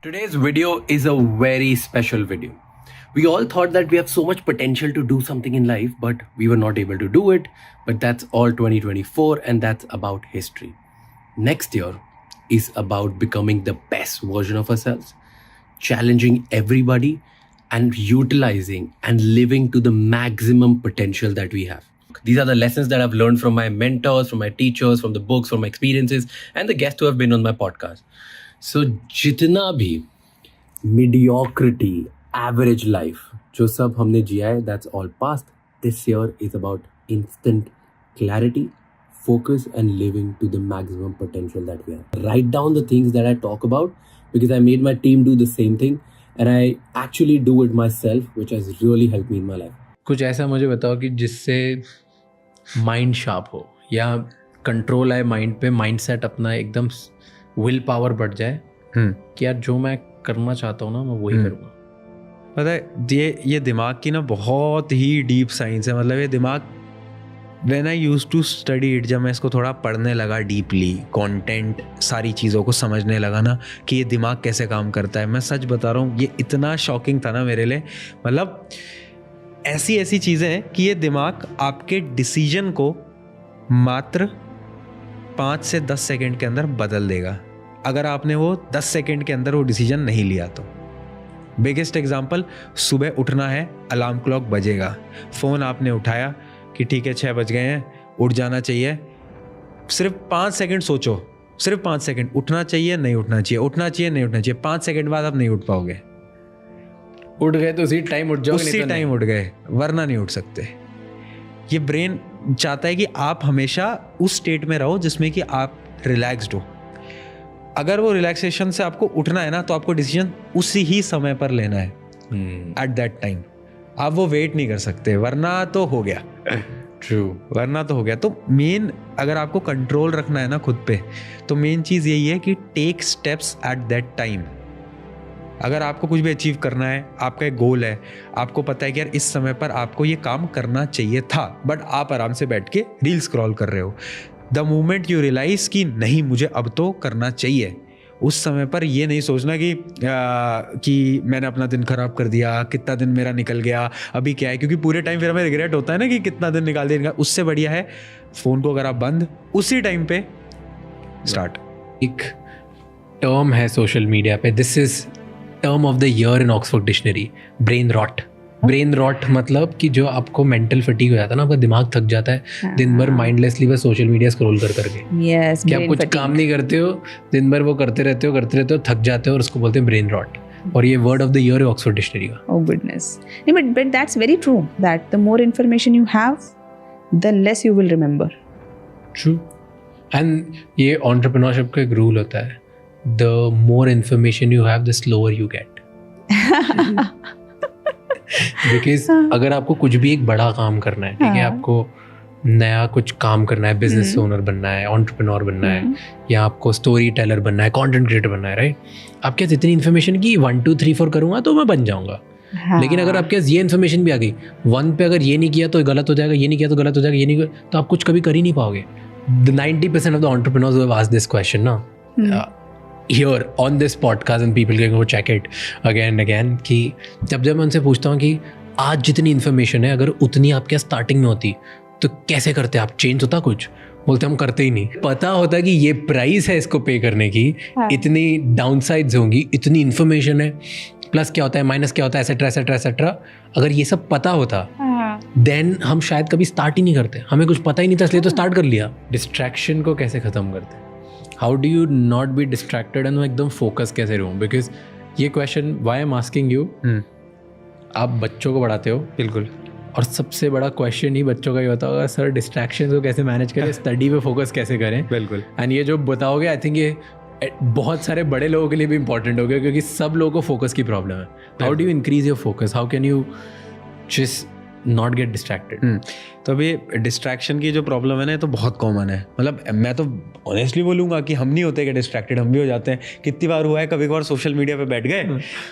Today's video is a very special video. We all thought that we have so much potential to do something in life, but we were not able to do it. But that's all 2024, and that's about history. Next year is about becoming the best version of ourselves, challenging everybody, and utilizing and living to the maximum potential that we have. These are the lessons that I've learned from my mentors, from my teachers, from the books, from my experiences, and the guests who have been on my podcast. So जितना भी mediocrity, average life, जो सब हमने जिया है, that's all past. This year is about instant clarity, focus, and living to the maximum potential that we have. Write down the things that I talk about because I made my team do the same thing and I actually do it myself, which has really helped me in my life. कुछ ऐसा मुझे बताओ कि जिससे mind sharp हो या control आए mind पे, माइंडसेट अपना एकदम विल पावर बढ़ जाए कि यार जो मैं करना चाहता हूँ ना मैं वही करूँगा. पता है ये दिमाग की ना बहुत ही डीप साइंस है. मतलब ये दिमाग when I used to study it, जब मैं इसको थोड़ा पढ़ने लगा डीपली, कंटेंट, सारी चीज़ों को समझने लगा ना कि ये दिमाग कैसे काम करता है, मैं सच बता रहा हूँ ये इतना शॉकिंग था ना मेरे लिए. मतलब ऐसी चीज़ें हैं कि ये दिमाग आपके डिसीजन को मात्र 5 से 10 सेकंड के अंदर बदल देगा अगर आपने वो 10 सेकंड के अंदर वो डिसीजन नहीं लिया तो. बिगेस्ट एग्जांपल, सुबह उठना है, अलार्म क्लॉक बजेगा, फ़ोन आपने उठाया कि ठीक है 6 बज गए हैं, उठ जाना चाहिए. सिर्फ 5 सेकंड सोचो, सिर्फ 5 सेकंड, उठना चाहिए नहीं उठना चाहिए, उठना चाहिए नहीं उठना चाहिए. 5 सेकंड बाद आप नहीं उठ पाओगे. उठ गए तो उसी टाइम उठ जाओगे, उसी टाइम उठ गए, वरना नहीं उठ सकते. ये ब्रेन चाहता है कि आप हमेशा उस स्टेट में रहो जिसमें कि आप रिलैक्स्ड हो. अगर वो रिलैक्सेशन से आपको उठना है ना तो आपको डिसीजन उसी ही समय पर लेना है, एट दैट टाइम. आप वो वेट नहीं कर सकते, वरना तो हो गया. ट्रू, वरना तो हो गया. तो मेन अगर आपको कंट्रोल रखना है ना खुद पे, तो मेन चीज़ यही है कि take steps at that time. अगर आपको कुछ भी अचीव करना है, आपका एक गोल है, आपको पता है कि यार इस समय पर आपको ये काम करना चाहिए था, बट आप आराम से बैठ के रील स्क्रॉल कर रहे हो. द मोमेंट यू रियलाइज कि नहीं मुझे अब तो करना चाहिए, उस समय पर ये नहीं सोचना कि मैंने अपना दिन खराब कर दिया, कितना दिन मेरा निकल गया, अभी क्या है. क्योंकि पूरे टाइम फिर हमें रिग्रेट होता है ना कि कितना दिन निकाल दिया. उससे बढ़िया है फ़ोन को अगर आप बंद उसी टाइम पे स्टार्ट. एक टर्म है सोशल मीडिया पे, this is term of the year in Oxford dictionary, brain rot. Brain rot मतलब कि जो आपको मेंटल फटीग हो जाता है ना, आपका दिमाग थक जाता है दिन भर माइंडलेसली बस सोशल मीडिया स्क्रॉल कर करके. Yes, कि आप कुछ काम नहीं करते हो, दिन भर वो करते रहते हो, थक जाते हो, और उसको बोलते हैं ब्रेन रॉट. और ये वर्ड ऑफ द ईयर है ऑक्सफोर्ड डिक्शनरी का. Oh goodness. No, but that's very true that the more information you have, the less you will remember. True. And ये entrepreneurship का एक रूल होता है, the more information you have, the slower you get. Because अगर आपको कुछ भी एक बड़ा काम करना है, ठीक है, आपको नया कुछ काम करना है, बिजनेस ओनर बनना है, एंटरप्रेन्योर बनना है, या आपको स्टोरी टेलर बनना है, कंटेंट क्रिएटर बनना है, राइट. आपके पास इतनी इन्फॉर्मेशन की 1 2 3 4 करूँगा तो मैं बन जाऊँगा. लेकिन अगर आपके पास ये इन्फॉर्मेशन भी आ गई, 1 पे अगर ये नहीं किया तो गलत हो जाएगा, ये नहीं किया तो गलत हो जाएगा, ये नहीं तो आप कुछ कभी कर ही नहीं पाओगे. 90% of the entrepreneurs who have asked this question ना, here on this podcast, and people can go check it again and again, कि जब मैं उनसे पूछता हूँ कि आज जितनी इन्फॉर्मेशन है अगर उतनी आपके स्टार्टिंग में होती तो कैसे करते आप, चेंज होता कुछ? बोलते हम करते ही नहीं. पता होता कि ये प्राइस है इसको पे करने की, इतनी डाउनसाइड्स होंगी, इतनी इन्फॉर्मेशन है, प्लस क्या होता है, माइनस क्या होता है, एसेट्रा एसेट्रा एसेट्रा. अगर ये सब पता होता देन हम शायद कभी स्टार्ट ही नहीं करते. हमें कुछ पता ही नहीं था इसलिए तो स्टार्ट कर लिया. डिस्ट्रैक्शन को कैसे ख़त्म करते हैं? How do you not be distracted and एकदम फोकस कैसे रहूँ? बिकॉज ये question Y I am asking you, आप बच्चों को पढ़ाते हो, बिल्कुल, और सबसे बड़ा क्वेश्चन ही बच्चों का ही होता होगा, सर डिस्ट्रैक्शन को कैसे मैनेज करें, स्टडी पे फोकस कैसे करें. बिल्कुल. एंड ये जो बताओगे आई थिंक ये बहुत सारे बड़े लोगों के लिए भी इंपॉर्टेंट हो गया, क्योंकि सब लोगों को फोकस की प्रॉब्लम है. How do you increase your focus, how can you just not get distracted? तो अभी डिस्ट्रैक्शन की जो प्रॉब्लम है ना, तो बहुत कॉमन है. मतलब मैं तो ऑनेस्टली बोलूँगा कि हम नहीं होते कि डिस्ट्रैक्टेड, हम भी हो जाते हैं. कितनी बार हुआ है, कभी कभार सोशल मीडिया पे बैठ गए,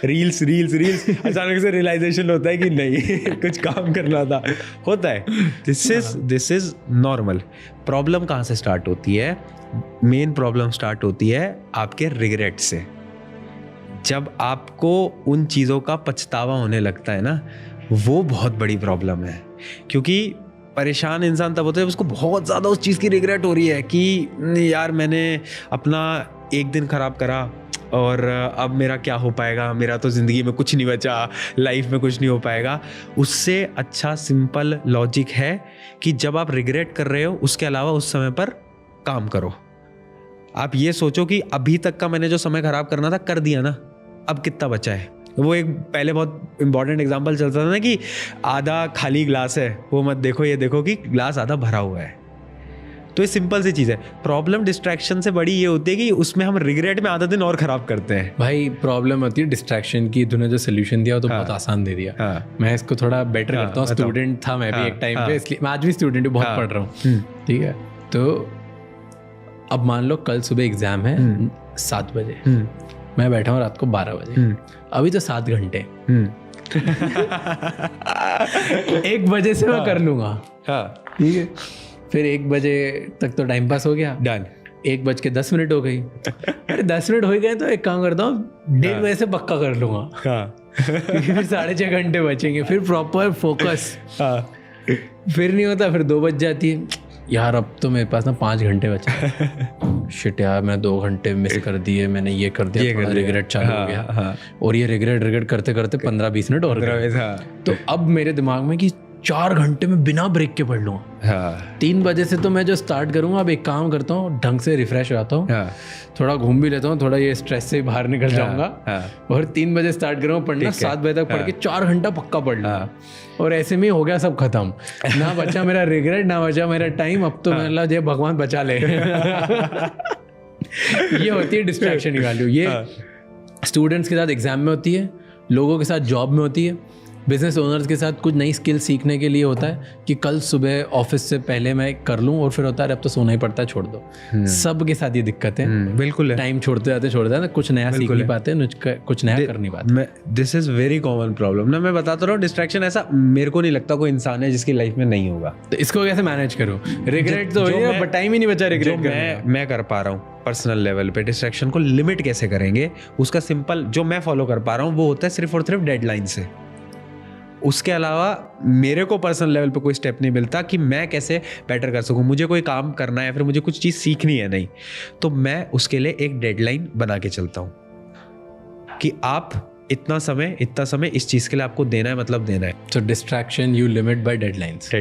रील्स अचानक से रियलाइजेशन होता है कि नहीं कुछ काम करना था. होता है. This is normal. प्रॉब्लम कहाँ से स्टार्ट होती है? मेन प्रॉब्लम स्टार्ट होती है आपके रिग्रेट से. जब आपको उन चीज़ों का पछतावा होने लगता है ना, वो बहुत बड़ी प्रॉब्लम है। क्योंकि परेशान इंसान तब होता है उसको बहुत ज़्यादा उस चीज़ की रिग्रेट हो रही है कि यार मैंने अपना एक दिन ख़राब करा और अब मेरा क्या हो पाएगा, मेरा तो ज़िंदगी में कुछ नहीं बचा, लाइफ में कुछ नहीं हो पाएगा। उससे अच्छा सिंपल लॉजिक है कि जब आप रिग्रेट कर रहे हो उसके अलावा उस समय पर काम करो। आप ये सोचो कि अभी तक का मैंने जो समय ख़राब करना था कर दिया ना, अब कितना बचा है। वो एक पहले बहुत इंपॉर्टेंट एग्जांपल चलता था ना कि आधा खाली ग्लास है, वो मत देखो, ये देखो कि ग्लास आधा भरा हुआ है। तो ये सिंपल सी चीज़ है। प्रॉब्लम डिस्ट्रैक्शन से बड़ी ये होती है कि उसमें हम रिग्रेट में आधा दिन और ख़राब करते हैं। भाई प्रॉब्लम होती है डिस्ट्रैक्शन की। तूने जो सोल्यूशन दिया वो तो बहुत आसान दे दिया। मैं इसको थोड़ा बेटर करता हूँ। स्टूडेंट था मैं भी एक टाइम पे, इसलिए मैं आज भी स्टूडेंट हूँ, बहुत पढ़ रहा हूँ, ठीक है। तो अब मान लो कल सुबह एग्जाम है 7 बजे, मैं बैठा हूँ रात को 12 बजे, अभी तो 7 घंटे 1 बजे से मैं कर लूंगा, ठीक है। फिर 1 बजे तक तो टाइम पास हो गया, डन। 1:10 हो गई। अरे 10 मिनट हो गए तो एक काम करता हूँ, 1:30 बजे से पक्का कर लूंगा, फिर 6.5 घंटे बचेंगे, फिर प्रॉपर फोकस। फिर नहीं होता, फिर 2 बज जाती है, यार अब तो मेरे पास ना 5 घंटे बचे। शिट यार, मैं 2 घंटे मिस कर दिए, मैंने ये कर दिया, थोड़ा रिग्रेट चालू हो गया। और ये रिग्रेट करते करते 15-20 मिनट और गए। तो अब मेरे दिमाग में कि 4 घंटे में बिना ब्रेक के पढ़ लूँगा। 3 बजे से तो मैं जो स्टार्ट करूँगा, अब एक काम करता हूँ, ढंग से रिफ्रेश हो जाता हूँ, थोड़ा घूम भी लेता हूँ, थोड़ा ये स्ट्रेस से बाहर निकल जाऊंगा, और 3 बजे स्टार्ट करूँगा पढ़ना, 7 बजे तक पढ़ के 4 घंटा पक्का पढ़ लूँगा। और ऐसे में हो गया सब खत्म, ना बचा मेरा रिग्रेट, ना बचा मेरा टाइम। अब तो मेरा जय भगवान बचा ले। ये होती है डिस्ट्रैक्शन की वैल्यू। ये स्टूडेंट्स के साथ एग्जाम में होती है, लोगों के साथ जॉब में होती है, बिजनेस ओनर्स के साथ कुछ नई स्किल सीखने के लिए होता है कि कल सुबह ऑफिस से पहले मैं कर लूँ, और फिर होता है अब तो सोना ही पड़ता है, छोड़ दो। सब के साथ ये दिक्कत है, बिल्कुल है। टाइम छोड़ते जाते कुछ नया सीख नहीं पाते, कुछ नया कर नहीं पाते। This is very common problem ना। मैं बताता रहा हूँ, डिस्ट्रैक्शन ऐसा मेरे को नहीं लगता कोई इंसान है जिसकी लाइफ में नहीं होगा। तो इसको कैसे मैनेज करूँ? रिग्रेट तो हो, बट टाइम ही नहीं बचा रिग्रेट करने। मैं कर पा रहा हूँ पर्सनल लेवल पे डिस्ट्रैक्शन को लिमिट कैसे करेंगे, उसका सिंपल जो मैं फॉलो कर पा रहा हूँ वो होता है सिर्फ और सिर्फ डेडलाइन से। उसके अलावा मेरे को पर्सनल लेवल पे कोई स्टेप नहीं मिलता कि मैं कैसे बेटर कर सकूं। मुझे कोई काम करना है, फिर मुझे कुछ चीज़ सीखनी है, नहीं तो मैं उसके लिए एक डेडलाइन बना के चलता हूं कि आप इतना समय इस चीज़ के लिए आपको देना है, मतलब देना है। So distraction you limit by deadlines.